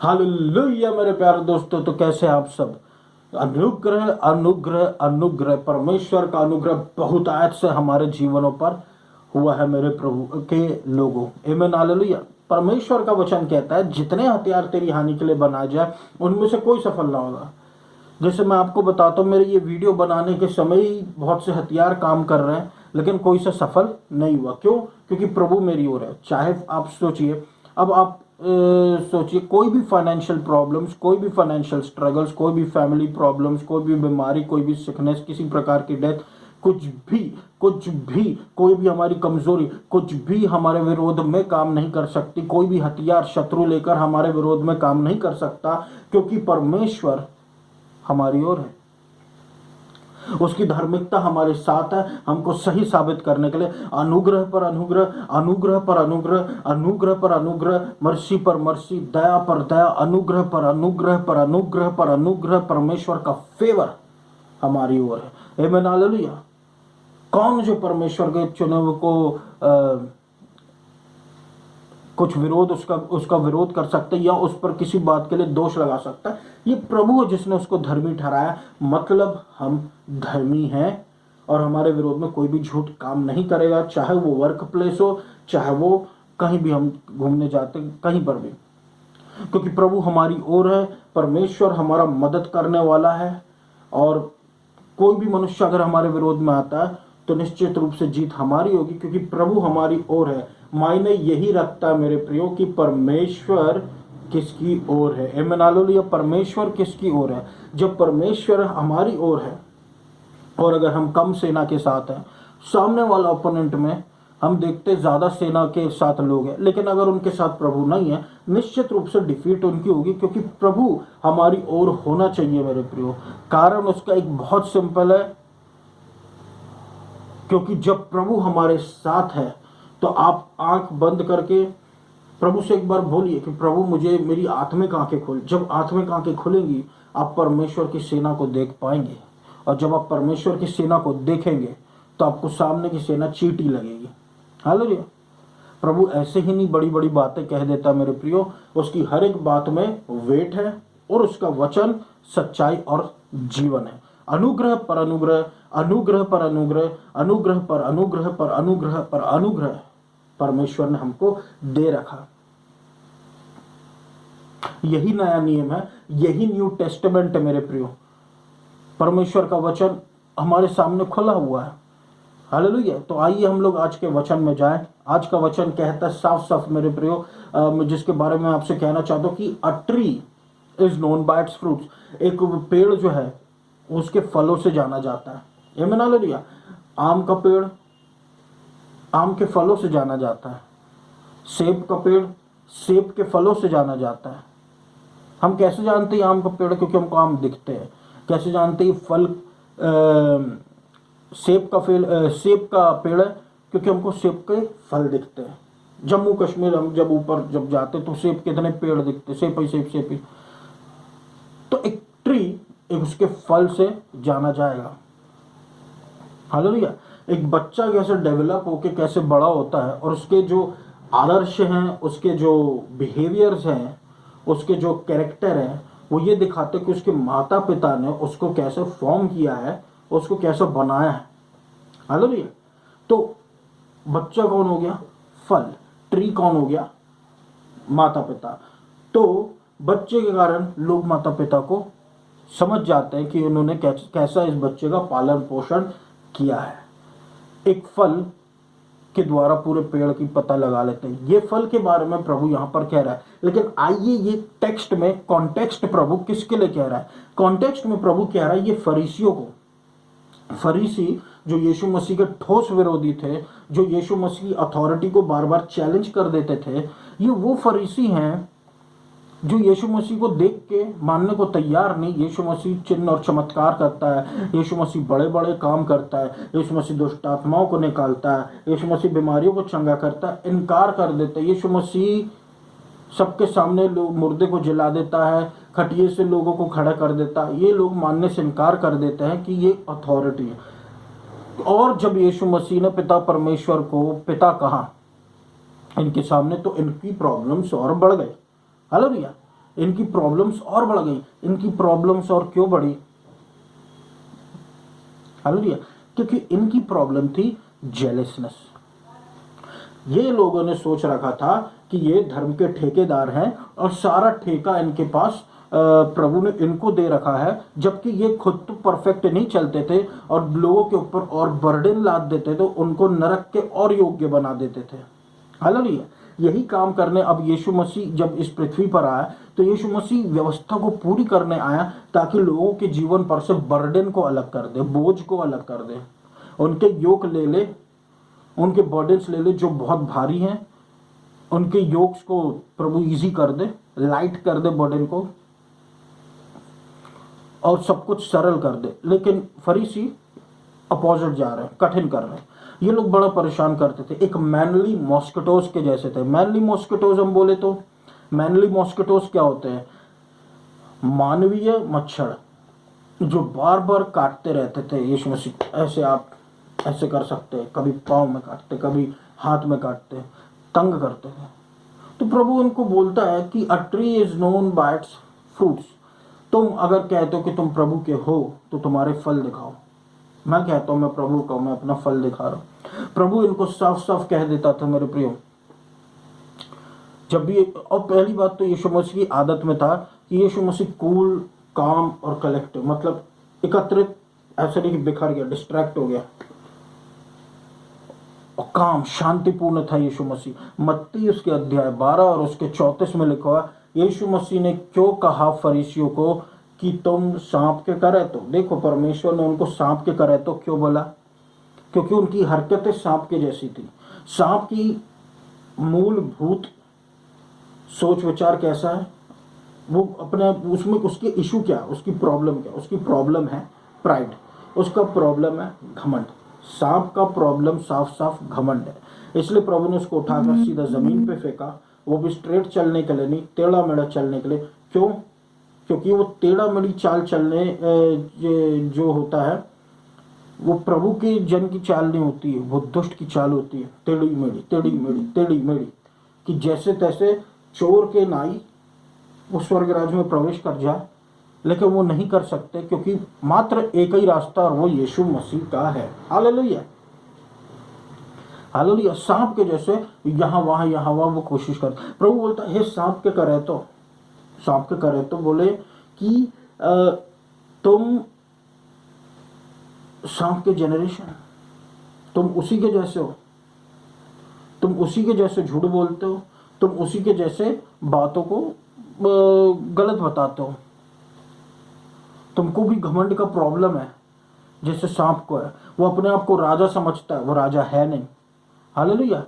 Hallelujah मेरे प्यारे दोस्तों, तो कैसे आप सब। अनुग्रह अनुग्रह अनुग्रह, परमेश्वर का अनुग्रह बहुतायत से हमारे जीवनों पर हुआ है मेरे प्रभु के लोगों। आमीन हालेलुया। परमेश्वर का वचन कहता है जितने हथियार तेरी हानि के लिए बनाए जाए उनमें से कोई सफल ना होगा। जैसे मैं आपको बताता हूँ, मेरे ये वीडियो बनाने के समय ही बहुत से हथियार काम कर रहे हैं, लेकिन कोई से सफल नहीं हुआ। क्यों? क्योंकि प्रभु मेरी ओर है। चाहे आप सोचिए, अब आप सोचिए, कोई भी फाइनेंशियल प्रॉब्लम्स, कोई भी फाइनेंशियल स्ट्रगल्स, कोई भी फैमिली प्रॉब्लम्स, कोई भी बीमारी, कोई भी सिकनेस, किसी प्रकार की डेथ, कुछ भी कोई भी हमारी कमजोरी, कुछ भी हमारे विरोध में काम नहीं कर सकती। कोई भी हथियार शत्रु लेकर हमारे विरोध में काम नहीं कर सकता, क्योंकि परमेश्वर हमारी ओर है। उसकी धार्मिकता हमारे साथ है, हमको सही साबित करने के लिए। अनुग्रह पर अनुग्रह, अनुग्रह पर अनुग्रह, अनुग्रह पर अनुग्रह, मर्सी पर मर्सी, दया पर दया, अनुग्रह पर अनुग्रह पर अनुग्रह पर अनुग्रह। परमेश्वर का फेवर हमारी ओर है। आमीन हालेलुया। कौन जो परमेश्वर के चुने हुए को कुछ विरोध उसका विरोध कर सकता है या उस पर किसी बात के लिए दोष लगा सकता है? ये प्रभु है जिसने उसको धर्मी ठहराया। मतलब हम धर्मी हैं और हमारे विरोध में कोई भी झूठ काम नहीं करेगा, चाहे वो वर्क प्लेस हो, चाहे वो कहीं भी हम घूमने जाते, कहीं पर भी, क्योंकि प्रभु हमारी ओर है। परमेश्वर हमारा मदद करने वाला है और कोई भी मनुष्य अगर हमारे विरोध में आता है तो निश्चित रूप से जीत हमारी होगी, क्योंकि प्रभु हमारी ओर है। मायने यही रखता है मेरे प्रियो कि परमेश्वर किसकी ओर है। आमीन हालेलुया। परमेश्वर किसकी ओर है? जब परमेश्वर हमारी ओर है और अगर हम कम सेना के साथ हैं, सामने वाला ओपोनेंट में हम देखते ज्यादा सेना के साथ लोग हैं, लेकिन अगर उनके साथ प्रभु नहीं है, निश्चित रूप से डिफीट उनकी होगी, क्योंकि प्रभु हमारी ओर होना चाहिए मेरे प्रियो। कारण उसका एक बहुत सिंपल है, क्योंकि जब प्रभु हमारे साथ है तो आप आंख बंद करके प्रभु से एक बार बोलिए कि प्रभु मुझे मेरी आत्मिक आंखें खोल। जब आत्मिक आंखें खुलेंगी आप परमेश्वर की सेना को देख पाएंगे, और जब आप परमेश्वर की सेना को देखेंगे तो आपको सामने की सेना चींटी लगेगी। हालेलुया। प्रभु ऐसे ही नहीं बड़ी बड़ी बातें कह देता मेरे प्रियो, उसकी हर एक बात में वेट है और उसका वचन सच्चाई और जीवन है। अनुग्रह पर अनुग्रह, अनुग्रह पर अनुग्रह, अनुग्रह पर अनुग्रह पर अनुग्रह पर अनुग्रह परमेश्वर ने हमको दे रखा। यही नया नियम है, यही न्यू टेस्टामेंट है मेरे प्रियो। परमेश्वर का वचन हमारे सामने खुला हुआ है। हालेलुया। तो आइए हम लोग आज के वचन में जाएं। आज का वचन कहता है साफ साफ मेरे प्रियो, जिसके बारे में आपसे कहना चाहता हूं कि a tree is known by its fruits. एक पेड़ जो है उसके फलों से जाना जाता है। आमीन हालेलुया। आम का पेड़ आम के फलों से जाना जाता है। सेब का पेड़ सेब के फलों से जाना जाता है। हम कैसे जानते हैं आम का पेड़? क्योंकि हमको आम दिखते हैं। कैसे जानते हैं फल सेब का पेड़ है? क्योंकि हमको सेब के फल दिखते हैं। जम्मू कश्मीर हम जब ऊपर जब जाते तो सेब के इतने पेड़ दिखते, सेब ही सेब सेब ही। तो एक ट्री एक उसके फल से जाना जाएगा। हालेलुया। एक बच्चा कैसे डेवलप होके कैसे बड़ा होता है और उसके जो आदर्श हैं, उसके जो बिहेवियर्स हैं, उसके जो कैरेक्टर हैं, वो ये दिखाते कि उसके माता पिता ने उसको कैसे फॉर्म किया है, उसको कैसे बनाया है। हालेलुया। तो बच्चा कौन हो गया? फल। ट्री कौन हो गया? माता पिता। तो बच्चे के कारण लोग माता पिता को समझ जाते हैं कि उन्होंने कैसा इस बच्चे का पालन पोषण किया है। एक फल के द्वारा पूरे पेड़ की पता लगा लेते हैं। ये फल के बारे में प्रभु यहां पर कह रहा है, लेकिन आइए ये टेक्स्ट में कॉन्टेक्स्ट प्रभु किसके लिए कह रहा है? कॉन्टेक्स्ट में प्रभु कह रहा है ये फरीसियों को। फरीसी जो यीशु मसीह के ठोस विरोधी थे, जो यीशु मसीह की अथॉरिटी को बार बार चैलेंज कर देते थे, ये वो फरीसी हैं जो यीशु मसीह को देख के मानने को तैयार नहीं। यीशु मसीह चिन्ह और चमत्कार करता है, यीशु मसीह बड़े बड़े काम करता है, यीशु मसीह दुष्ट आत्माओं को निकालता है, यीशु मसीह बीमारियों को चंगा करता है, इनकार कर देते हैं। यीशु मसीह सबके सामने लोग मुर्दे को जिला देता है, खटिए से लोगों को खड़ा कर देता है। ये लोग मानने से इनकार कर देते हैं कि ये अथॉरिटी है। और जब यीशु मसीह ने पिता परमेश्वर को पिता कहा इनके सामने, तो इनकी प्रॉब्लम्स और बढ़ गई। हालेलुया। इनकी प्रॉब्लम्स और बढ़ गई। इनकी प्रॉब्लम्स और क्यों बढ़ी? हालेलुया। क्योंकि इनकी प्रॉब्लम थी जेलसनेस। ये लोगों ने सोच रखा था कि ये धर्म के ठेकेदार हैं और सारा ठेका इनके पास प्रभु ने इनको दे रखा है, जबकि ये खुद तो परफेक्ट नहीं चलते थे और लोगों के ऊपर और बर्डन लाद देते थे, उनको नरक के और योग्य बना देते थे। हालेलुया। यही काम करने अब यीशु मसीह जब इस पृथ्वी पर आया, तो यीशु मसीह व्यवस्था को पूरी करने आया ताकि लोगों के जीवन पर से बर्डन को अलग कर दे, बोझ को अलग कर दे, उनके योक ले ले, उनके बर्डन्स ले ले जो बहुत भारी हैं, उनके योक्स को प्रभु इजी कर दे, लाइट कर दे बर्डन को और सब कुछ सरल कर दे। लेकिन फरीसी अपोजिट जा रहे हैं, कठिन कर रहे हैं। ये लोग बड़ा परेशान करते थे, एक मैनली मॉस्किटोज के जैसे थे। मैनली मॉस्किटोज हम बोले तो मैनली मॉस्किटोज क्या होते हैं? मानवीय मच्छर जो बार बार काटते रहते थे। यीशु मसीह ऐसे, आप ऐसे कर सकते, कभी पाँव में काटते, कभी हाथ में काटते, तंग करते थे। तो प्रभु उनको बोलता है कि a tree is known by its fruits. तुम अगर कहते हो कि तुम प्रभु के हो तो तुम्हारे फल दिखाओ। मैं कहता हूं मैं प्रभु का, मैं अपना फल दिखा रहा हूं। प्रभु इनको साफ साफ कह देता था मेरे प्रियो, जब भी। और पहली बात तो यीशु मसीह की आदत में था कि यीशु मसीह कूल, काम और कलेक्टिव, मतलब एकत्रित, ऐसे नहीं कि बिखर गया, डिस्ट्रैक्ट हो गया, और काम शांतिपूर्ण था यीशु मसीह। मत्ती उसके अध्याय 12 और उसके 34 में लिखा हुआ, यीशु मसीह ने क्यों कहा फरीसियों को कि तुम सांप के करे तो। देखो, परमेश्वर ने उनको सांप के करे तो क्यों बोला? क्योंकि उनकी हरकतें सांप के जैसी थी। सांप की मूलभूत सोच विचार कैसा है? वो अपने उसमें उसकी इशू क्या, उसकी प्रॉब्लम क्या? उसकी प्रॉब्लम है प्राइड, उसका प्रॉब्लम है घमंड। सांप का प्रॉब्लम साफ साफ घमंड है। इसलिए प्रभु ने उसको उठाकर सीधा जमीन पे फेंका, वो भी स्ट्रेट चलने के लिए नहीं, टेढ़ा मेढ़ा चलने के लिए। क्यों? क्योंकि वो टेढ़ा मेढ़ी चाल चलने जो होता है वो प्रभु के जन की चाल नहीं होती है, वो दुष्ट की चाल होती है। टेढ़ी मेढ़ी, टेढ़ी मेढ़ी, टेढ़ी मेढ़ी, कि जैसे तैसे चोर के नाई वो स्वर्ग राज्य में प्रवेश कर जाए, लेकिन वो नहीं कर सकते क्योंकि मात्र एक ही रास्ता और वो यीशु मसीह का है। Hallelujah, hallelujah. सांप के जैसे यहाँ वहाँ वो कोशिश कर। प्रभु बोलता है, हे सांप के करे तो, सांप के करे तो बोले कि तुम सांप के जनरेशन, तुम उसी के जैसे हो, तुम उसी के जैसे झूठ बोलते हो, तुम उसी के जैसे बातों को गलत बताते हो। तुमको भी घमंड का प्रॉब्लम है जैसे सांप को है। वो अपने आप को राजा समझता है, वो राजा है नहीं। हालेलुया।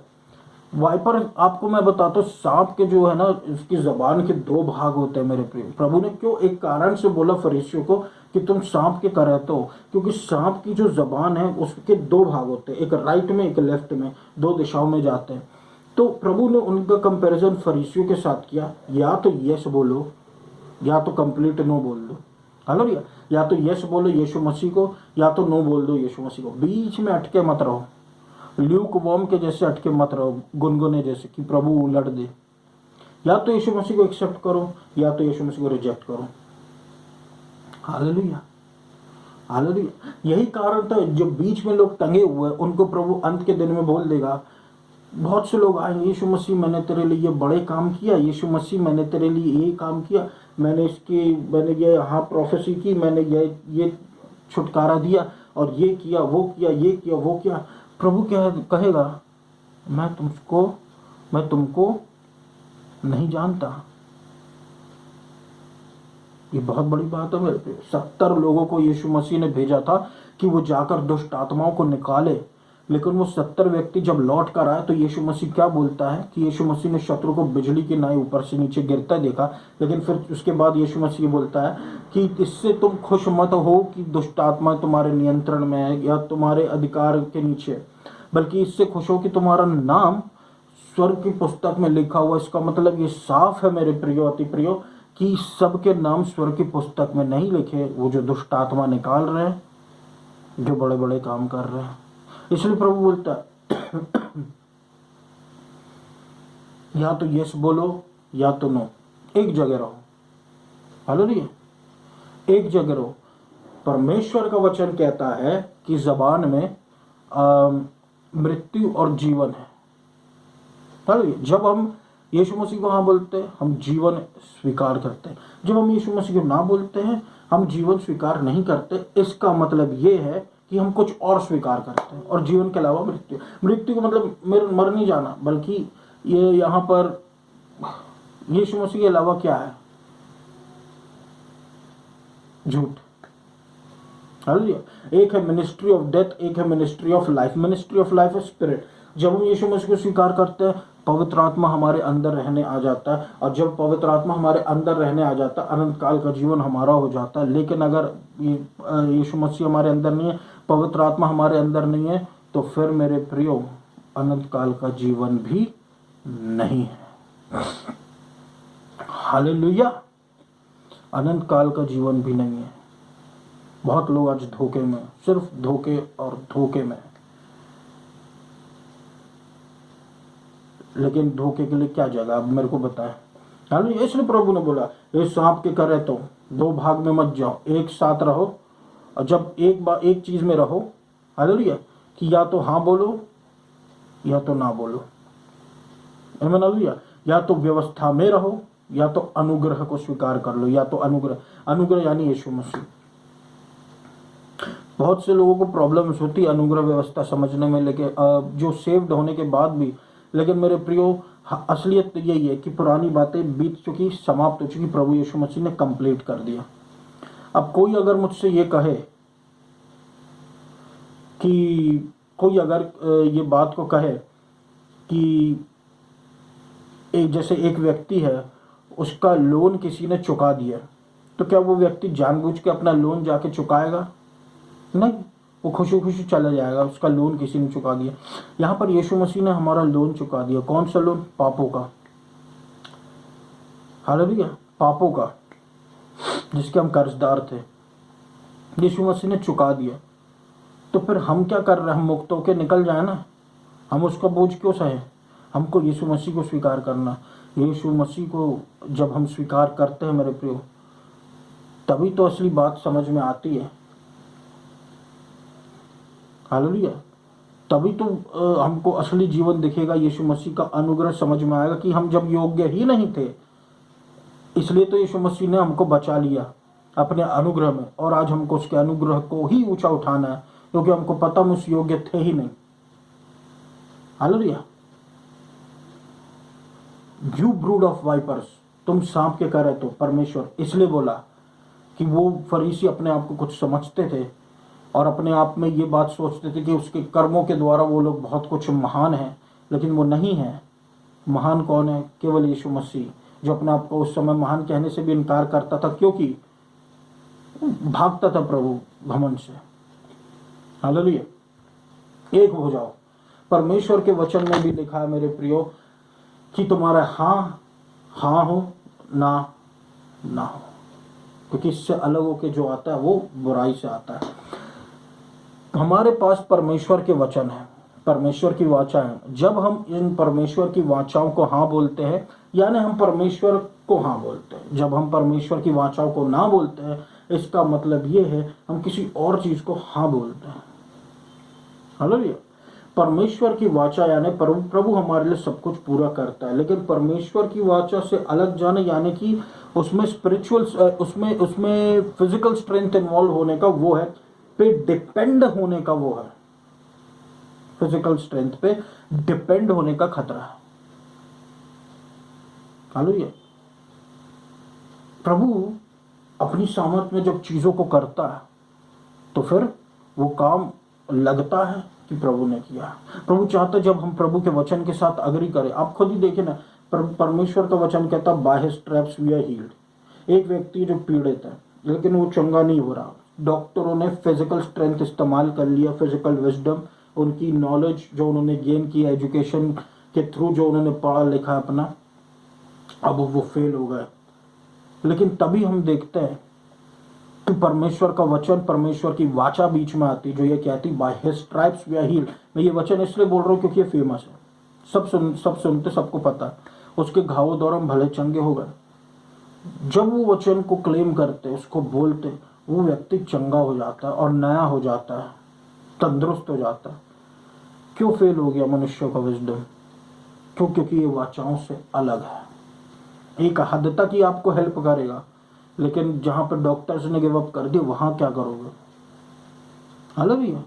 वाइपर, आपको मैं बताता हूँ, सांप के जो है ना, उसकी जबान के दो भाग होते हैं मेरे प्रिय। प्रभु ने क्यों एक कारण से बोला फरीसियों को कि तुम सांप के करहते हो? क्योंकि सांप की जो जबान है उसके दो भाग होते हैं, एक राइट में एक लेफ्ट में, दो दिशाओं में जाते हैं। तो प्रभु ने उनका कंपैरिजन फरीसियों के साथ किया, या तो यस बोलो या तो कंप्लीट नो बोल दो। हालेलुया। या तो यस बोलो यीशु मसीह को, या तो नो बोल दो यीशु मसीह को। बीच में अटके मत रहो, ल्यूक वॉर्म के जैसे अटके मत रहो, गुनगुने जैसे कि प्रभु उलट दे। या तो यीशु मसीह को एक्सेप्ट करो या तो यीशु मसीह को रिजेक्ट करो। Hallelujah, hallelujah. यही कारण था, जो बीच में लोग टंगे हुए उनको प्रभु अंत के दिन में बोल देगा। बहुत से लोग आएंगे, यीशु मसीह मैंने तेरे लिए ये बड़े काम किया, यीशु मसीह मैंने तेरे लिए ये काम किया, मैंने ये हाँ प्रोफेसी की, मैंने ये छुटकारा दिया और ये किया, वो किया, ये किया, वो किया। प्रभु क्या कहेगा? मैं तुमको नहीं जानता। ये बहुत बड़ी बात है मेरे पे। 70 लोगों को यीशु मसीह ने भेजा था कि वो जाकर दुष्ट आत्माओं को निकाले, लेकिन वो 70 व्यक्ति जब लौट कर आए तो यीशु मसीह क्या बोलता है कि यीशु मसीह ने शत्रु को बिजली की नाई ऊपर से नीचे गिरता देखा। लेकिन फिर उसके बाद यीशु मसीह बोलता है कि इससे तुम खुश मत हो कि दुष्ट आत्मा तुम्हारे नियंत्रण में है या तुम्हारे अधिकार के नीचे, बल्कि इससे खुश हो कि तुम्हारा नाम स्वर्ग की पुस्तक में लिखा हुआ। इसका मतलब ये साफ है मेरे प्रियो, अति प्रियो, कि सबके नाम स्वर्ग की पुस्तक में नहीं लिखे, वो जो दुष्ट आत्मा निकाल रहे हैं, जो बड़े बड़े काम कर रहे हैं। इसलिए प्रभु बोलता है या तो यस बोलो या तो नो, एक जगह रहो। हालेलुया। एक जगह रहो। परमेश्वर का वचन कहता है कि जबान में मृत्यु और जीवन है। हालेलुया। जब हम यीशु मसीह को हाँ बोलते हैं, हम जीवन स्वीकार करते हैं। जब हम यीशु मसीह को ना बोलते हैं, हम जीवन स्वीकार नहीं करते। इसका मतलब ये है कि हम कुछ और स्वीकार करते हैं, और जीवन के अलावा मृत्यु। मृत्यु का मतलब मर नहीं जाना, बल्कि ये यहाँ पर यीशु मसीह के अलावा क्या है? झूठ। हालेलुया। एक है मिनिस्ट्री ऑफ डेथ, एक है ministry of life. Ministry of life है स्पिरिट। जब हम यीशु मसीह को स्वीकार करते हैं, पवित्र आत्मा हमारे अंदर रहने आ जाता है, और जब पवित्र आत्मा हमारे अंदर रहने आ जाता है, अनंत काल का जीवन हमारा हो जाता है। लेकिन अगर यीशु मसीह हमारे अंदर नहीं है, पवित्र आत्मा हमारे अंदर नहीं है, तो फिर मेरे प्रियो, अनंत काल का जीवन भी नहीं है। हालेलुया। अनंत काल का जीवन भी नहीं है। बहुत लोग आज धोखे में, सिर्फ धोखे और धोखे में। लेकिन धोखे के लिए क्या जगह, अब मेरे को बताएं। हालेलुया। इसलिए प्रभु ने बोला, ये सांप के करे तो दो भाग में मत जाओ, एक साथ रहो। और जब एक चीज में रहो, हालेलुया, कि या तो हाँ बोलो या तो ना बोलो। आमीन। हालेलुया। या तो व्यवस्था में रहो, या तो अनुग्रह को स्वीकार कर लो। या तो अनुग्रह यानी यीशु मसीह। बहुत से लोगों को प्रॉब्लम्स होती है अनुग्रह व्यवस्था समझने में, लेकिन जो सेव्ड होने के बाद भी। लेकिन मेरे प्रियो, असलियत तो यही है कि पुरानी बातें बीत चुकी, समाप्त हो चुकी, प्रभु यीशु मसीह ने कंप्लीट कर दिया। अब कोई अगर मुझसे ये कहे कि कोई अगर ये बात को कहे कि जैसे एक व्यक्ति है, उसका लोन किसी ने चुका दिया, तो क्या वो व्यक्ति जानबूझ के अपना लोन जाके चुकाएगा? नहीं, वो खुशी खुशी चला जाएगा, उसका लोन किसी ने चुका दिया। यहाँ पर यीशु मसीह ने हमारा लोन चुका दिया। कौन सा लोन? पापों का। हालेलुया। पापों का, जिसके हम कर्जदार थे, यीशु मसीह ने चुका दिया। तो फिर हम क्या कर रहे हैं? हम मुक्त होकर निकल जाए ना। हम उसका बोझ क्यों सहे? हमको यीशु मसीह को स्वीकार करना। यीशु मसीह को जब हम स्वीकार करते हैं मेरे प्रियो, तभी तो असली बात समझ में आती है। हालेलुया। तभी तो हमको असली जीवन दिखेगा, यीशु मसीह का अनुग्रह समझ में आएगा कि हम जब योग्य ही नहीं थे, इसलिए तो यीशु मसीह ने हमको बचा लिया अपने अनुग्रह में, और आज हमको उसके अनुग्रह को ही ऊंचा उठाना है, क्योंकि हमको पता हम उस योग्य थे ही नहीं। Hallelujah. You brood of vipers, तुम सांप के करे तो। परमेश्वर इसलिए बोला कि वो फरीसी अपने आप को कुछ समझते थे, और अपने आप में ये बात सोचते थे कि उसके कर्मों के द्वारा वो लोग बहुत कुछ महान हैं, लेकिन वो नहीं है। महान कौन है? केवल यीशु मसीह, जो अपने आप को उस समय महान कहने से भी इनकार करता था, क्योंकि भागता था प्रभु घमंड से। हालेलुया। एक हो जाओ। परमेश्वर के वचन में भी लिखा है मेरे प्रियो कि तुम्हारा हाँ हाँ हो, ना ना हो, क्योंकि इससे अलग होके जो आता है वो बुराई से आता है। हमारे पास परमेश्वर के वचन है, परमेश्वर की वाचा है। जब हम इन परमेश्वर की वाचाओं को हाँ बोलते हैं, यानी हम परमेश्वर को हाँ बोलते हैं। जब हम परमेश्वर की वाचाओं को ना बोलते हैं, इसका मतलब ये है हम किसी और चीज को हाँ बोलते हैं। हालेलुया। परमेश्वर की वाचा यानी प्रभु हमारे लिए सब कुछ पूरा करता है, लेकिन परमेश्वर की वाचा से अलग जाने, यानी कि उसमें स्पिरिचुअल, उसमें फिजिकल स्ट्रेंथ इन्वॉल्व होने का वो है, पे डिपेंड होने का वो है। फिजिकल स्ट्रेंथ पे डिपेंड होने का खतरा है। हालेलुया। प्रभु अपनी सामर्थ में जब चीजों को करता है, तो फिर वो काम लगता है कि प्रभु ने किया। प्रभु चाहता है जब हम प्रभु के वचन के साथ अग्री करें। आप खुद ही देखें ना, परमेश्वर का वचन कहता by his stripes we are healed. एक व्यक्ति जो पीड़ित है, लेकिन वो चंगा नहीं हो रहा, डॉक्टरों ने फिजिकल स्ट्रेंथ इस्तेमाल कर लिया, फिजिकल विजडम, उनकी नॉलेज जो उन्होंने गेन की, एजुकेशन के थ्रू जो उन्होंने पढ़ा लिखा अपना, अब वो फेल हो गए। लेकिन तभी हम देखते हैं कि परमेश्वर का वचन, परमेश्वर की वाचा बीच में आती, जो ये कहती by his stripes we are healed. मैं ये वचन इसलिए बोल रहा हूँ क्योंकि ये फेमस है, सब सुनते, सबको पता है। उसके घावों द्वारा हम भले चंगे हो गए। जब वो वचन को क्लेम करते, उसको बोलते, वो व्यक्ति चंगा हो जाता है और नया हो जाता है, तंदुरुस्त हो जाता है। क्यों फेल हो गया मनुष्य का विजडम? क्यों? क्योंकि ये वाचाओं से अलग है। एक हद तक ही आपको हेल्प करेगा, लेकिन जहां पर डॉक्टर्स ने गिव अप कर दिया, वहां क्या करोगे? हालेलुया।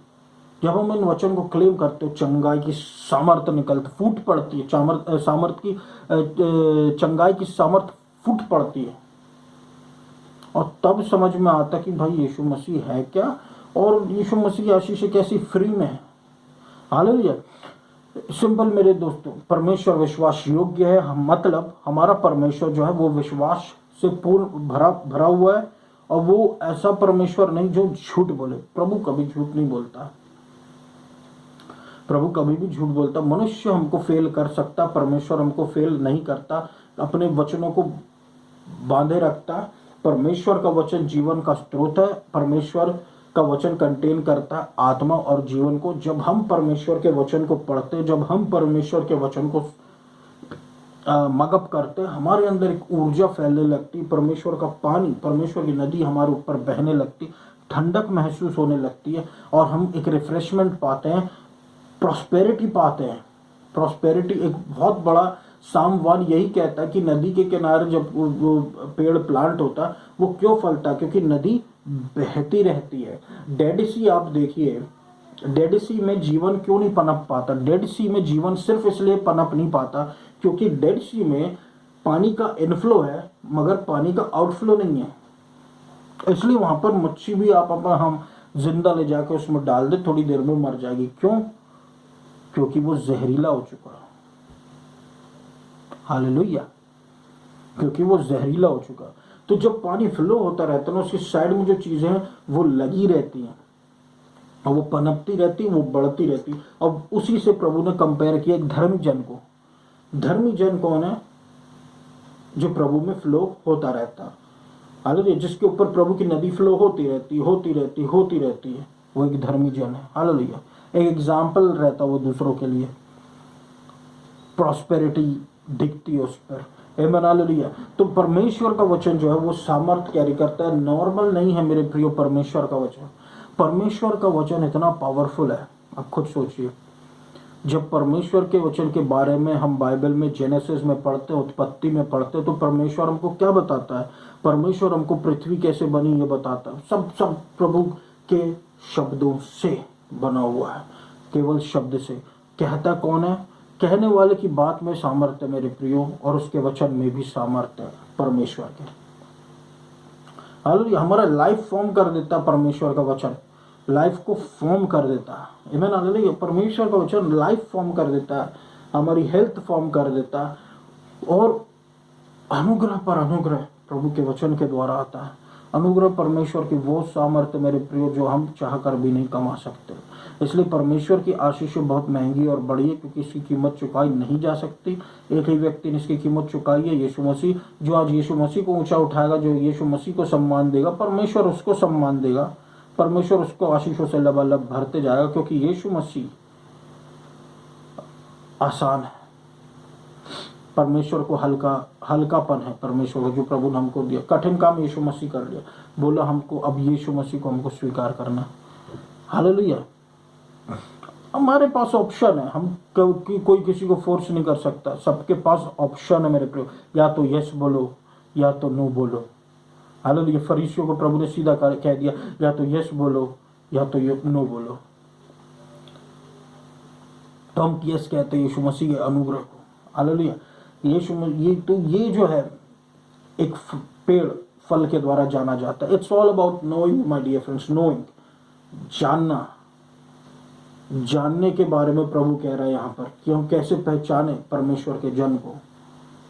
जब हम इन वचन को क्लेम करते हो, चंगाई की सामर्थ निकलती, फूट पड़ती है, सामर्थ की चंगाई की सामर्थ फूट पड़ती है, और तब समझ में आता कि भाई यीशु मसीह है क्या, और यीशु मसीह की आशीष कैसी फ्री में है। हालेलुया। सिंपल मेरे दोस्तों, परमेश्वर विश्वास योग्य है, मतलब हमारा परमेश्वर जो है वो विश्वास से पूर्ण भरा हुआ है, और वो ऐसा परमेश्वर नहीं जो झूठ बोले। प्रभु कभी झूठ नहीं बोलता, प्रभु कभी भी झूठ बोलता। मनुष्य हमको फेल कर सकता, परमेश्वर हमको फेल नहीं करता, अपने वचनों को बांधे रखता। परमेश्वर का वचन जीवन का स्रोत है। परमेश्वर का वचन कंटेन करता है आत्मा और जीवन को। जब हम परमेश्वर के वचन को पढ़ते, जब हम परमेश्वर के वचन को मगअप करते, हमारे अंदर एक ऊर्जा फैलने लगती, परमेश्वर का पानी, परमेश्वर की नदी हमारे ऊपर बहने लगती, ठंडक महसूस होने लगती है, और हम एक रिफ्रेशमेंट पाते हैं, प्रॉस्पेरिटी पाते हैं। प्रॉस्पेरिटी एक बहुत बड़ा साम 1 यही कहता है कि नदी के किनारे जब वो पेड़ प्लांट होता है, वो क्यों फलता है? क्योंकि नदी बहती रहती है। डेड सी आप देखिए, डेड सी में जीवन क्यों नहीं पनप पाता? डेड सी में जीवन सिर्फ इसलिए पनप नहीं पाता क्योंकि डेड सी में पानी का इनफ्लो है, मगर पानी का आउटफ्लो नहीं है। इसलिए वहां पर मच्छी भी हम जिंदा ले जाकर उसमें डाल दे, थोड़ी देर में मर जाएगी। क्यों? क्योंकि वो जहरीला हो चुका है। हालेलुया। क्योंकि वो जहरीला हो चुका। तो जब पानी फ्लो होता रहता है ना, उसकी साइड में जो चीजें हैं वो लगी रहती हैं, और वो पनपती रहती, वो बढ़ती रहती। अब उसी से प्रभु ने कंपेयर किया एक धर्मी जन को। धर्मी जन कौन है? जो प्रभु में फ्लो होता रहता, हालेलुया, जिसके ऊपर प्रभु की नदी फ्लो होती रहती है, वो एक धर्मी जन है। हालेलुया। एक एग्जाम्पल रहता वो दूसरों के लिए, प्रॉस्पेरिटी दिखती है उस पर। आमीन, हालेलुया। तो परमेश्वर का वचन जो है वो सामर्थ कैरी करता है, नॉर्मल नहीं है मेरे प्रियो। परमेश्वर का वचन, परमेश्वर का वचन इतना पावरफुल है, आप खुद सोचिए। जब परमेश्वर के वचन के बारे में हम बाइबल में जेनेसिस में पढ़ते, उत्पत्ति में पढ़ते, तो परमेश्वर हमको क्या बताता है? परमेश्वर हमको पृथ्वी कैसे बनी ये बताता है। सब प्रभु के शब्दों से बना हुआ है, केवल शब्द से। कहता कौन है? कहने वाले की बात में सामर्थ्य मेरे प्रियो, और उसके वचन में भी सामर्थ्य है परमेश्वर के। हालेलुया। हमारा लाइफ फॉर्म कर देता परमेश्वर का वचन, लाइफ को फॉर्म कर देता है। आमीन, हालेलुया। परमेश्वर का वचन लाइफ फॉर्म कर देता है, हमारी हेल्थ फॉर्म कर देता है, और अनुग्रह पर अनुग्रह प्रभु के वचन के द्वारा आता है। अनुग्रह परमेश्वर की वो सामर्थ्य मेरे प्रियो जो हम चाह कर भी नहीं कमा सकते। इसलिए परमेश्वर की आशीषें बहुत महंगी और बड़ी है, क्योंकि इसकी कीमत चुकाई नहीं जा सकती। एक ही व्यक्ति ने इसकी कीमत चुकाई है, यीशु मसीह। जो आज यीशु मसीह को ऊंचा उठाएगा, जो यीशु मसीह को सम्मान देगा, परमेश्वर उसको सम्मान देगा, परमेश्वर उसको आशीषों से लबालब भरते जाएगा, क्योंकि यीशु मसीह आसान है। परमेश्वर को हल्कापन है परमेश्वर को, जो प्रभु ने हमको दिया। कठिन काम यीशु मसीह कर लिया, बोला हमको अब यीशु मसीह को हमको स्वीकार करना। हालेलुया। हमारे पास ऑप्शन है, हम कोई किसी को फोर्स नहीं कर सकता। सबके पास ऑप्शन है मेरे प्रियो, या तो यस बोलो या तो नो बोलो। हालेलुया। फरीसियों को प्रभु ने सीधा कह दिया, या तो यस बोलो या तो नो बोलो। तो हम यस कहते हैं यीशु मसीह के अनुग्रह को। हालेलुया। ये जो है एक पेड़ फल के द्वारा जाना जाता है। It's all about knowing my dear friends, knowing, जानना। जानने के बारे में प्रभु कह रहा है यहाँ पर कि हम कैसे पहचाने परमेश्वर के जन को,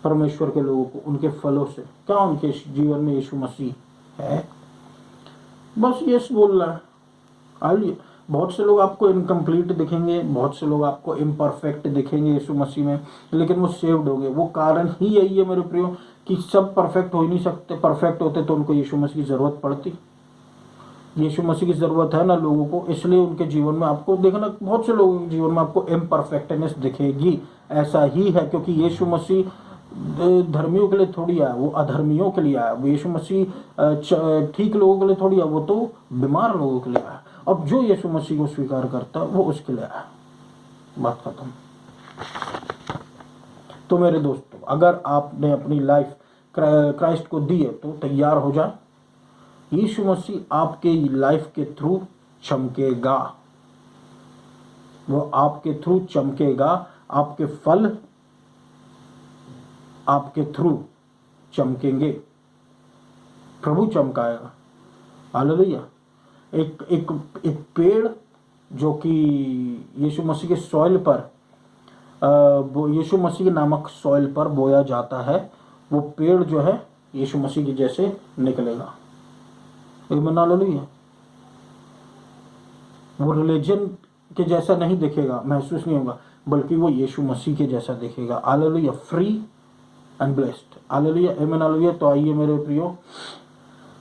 परमेश्वर के लोगों को, उनके फलों से। क्या उनके जीवन में यीशु मसीह है? बस यस बोल रहा है। हालेलुया। बहुत से लोग आपको इनकम्प्लीट दिखेंगे, बहुत से लोग आपको इम्परफेक्ट दिखेंगे यीशु मसीह में, लेकिन वो सेव्ड हो गए। वो कारण ही यही है मेरे प्रियो कि सब परफेक्ट हो ही नहीं सकते। परफेक्ट होते तो उनको यीशु मसीह की जरूरत पड़ती। यीशु मसीह की जरूरत है ना लोगों को, इसलिए उनके जीवन में आपको देखना, बहुत से लोगों के जीवन में आपको इम्परफेक्टनेस दिखेगी। ऐसा ही है क्योंकि यीशु मसीह धर्मियों के लिए थोड़ी आया, वो अधर्मियों के लिए आया। वो यीशु मसीह ठीक लोगों के लिए थोड़ी आया, वो तो बीमार लोगों के लिए आया। अब जो यीशु मसीह को स्वीकार करता है वो उसके लिए आया। बात खत्म। तो मेरे दोस्तों, अगर आपने अपनी लाइफ क्राइस्ट को दी है तो तैयार हो जाए। यीशु मसीह आपके लाइफ के थ्रू चमकेगा, वो आपके थ्रू चमकेगा। आपके फल आपके थ्रू चमकेंगे, प्रभु चमकाएगा। हालेलुया। एक एक एक पेड़ जो कि यीशु मसीह के सॉइल पर यीशु मसीह नामक सॉइल पर बोया जाता है, वो पेड़ जो है यीशु मसीह के जैसे निकलेगा। हालेलुया। वो रिलीजन के जैसा नहीं दिखेगा, महसूस नहीं होगा, बल्कि वो यीशु मसीह के जैसा दिखेगा। Hallelujah. Free and blessed. Hallelujah. आमीन। हालेलुया। तो आइए मेरे प्रियो,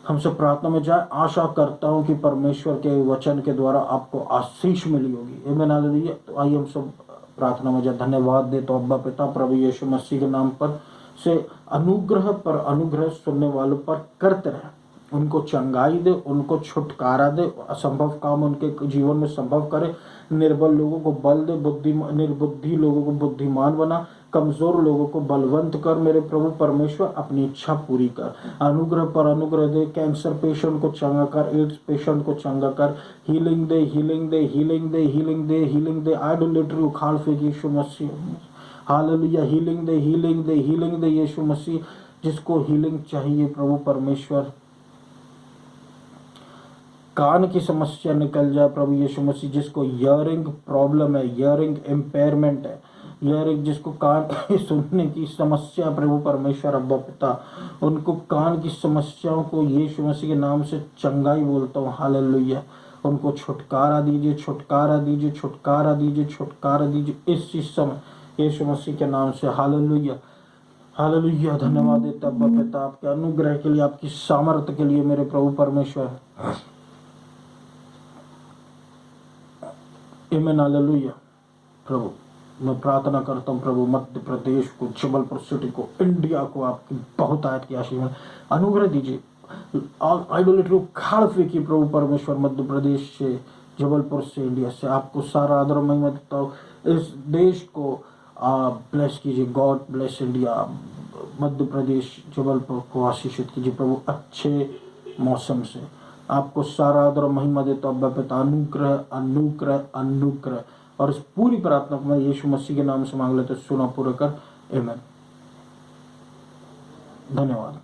हम सब प्रार्थना में जाए। आशा करता हूं कि परमेश्वर के वचन के द्वारा आपको आशीष मिली होगी। आमीन। हालेलुया। तो आइए हम सब प्रार्थना में जाए। धन्यवाद दे तो अब्बा पिता प्रभु यीशु मसीह के नाम पर से अनुग्रह पर अनुग्रह सुनने वालों पर करते रहे। उनको चंगाई दे, उनको छुटकारा दे, असंभव काम उनके जीवन में संभव करे। निर्बल लोगों को बल दे, निर्बुद्धि लोगों को बुद्धिमान बना, कमजोर लोगों को बलवंत कर। मेरे प्रभु परमेश्वर अपनी इच्छा पूरी कर। अनुग्रह पर अनुग्रह दे। कैंसर पेशेंट को चंगा कर, एड्स पेशेंट को चंगा कर। हीलिंग दे, हीलिंग दे, हीलिंग दे, हीलिंग दे, हीलिंग दे। आइडोलेटरी उखाड़ फेंक यीशु मसीह। हालेलुया। हीलिंग दे, हीलिंग दे, हीलिंग दे यीशु मसीह। जिसको हीलिंग चाहिए प्रभु परमेश्वर, कान की समस्या निकल जाए प्रभु यीशु मसीह। जिसको हियरिंग प्रॉब्लम है, हियरिंग इम्पेयरमेंट है, हियरिंग जिसको कान सुनने की समस्या प्रभु परमेश्वर अब्बा पिता, उनको कान की समस्याओं को यीशु मसीह के नाम से चंगाई बोलता हूँ। हालेलुया। उनको छुटकारा दीजिए, छुटकारा दीजिए, छुटकारा दीजिए, छुटकारा दीजिए इस समय यीशु मसीह के नाम से। हालेलुया। हालेलुया। धन्यवाद देता अब्बा पिता आपके अनुग्रह के लिए, आपकी सामर्थ्य के लिए मेरे प्रभु परमेश्वर। आमीन। हालेलुया। प्रभु मैं प्रार्थना करता हूँ प्रभु, मध्य प्रदेश को, जबलपुर सिटी को, इंडिया को आपकी बहुत आयत की आशीष अनुग्रह दीजिए। आइडोलेटरी उखाड़ फेंकिए प्रभु परमेश्वर। मध्य प्रदेश से, जबलपुर से, इंडिया से आपको सारा आदर महिमा देता हूँ। इस देश को ब्लेस कीजिए। God bless India. Madhya Pradesh, Jabalpur को आशीषित कीजिए प्रभु, अच्छे मौसम से। आपको सारा आदर महिमा देता हूँ अब्बा पिता। अनुग्रह, अनुग्रह, अनुग्रह। और इस पूरी प्रार्थना को मैं यीशु मसीह के नाम से मांग लेते, सुना पूरा कर। आमीन। धन्यवाद।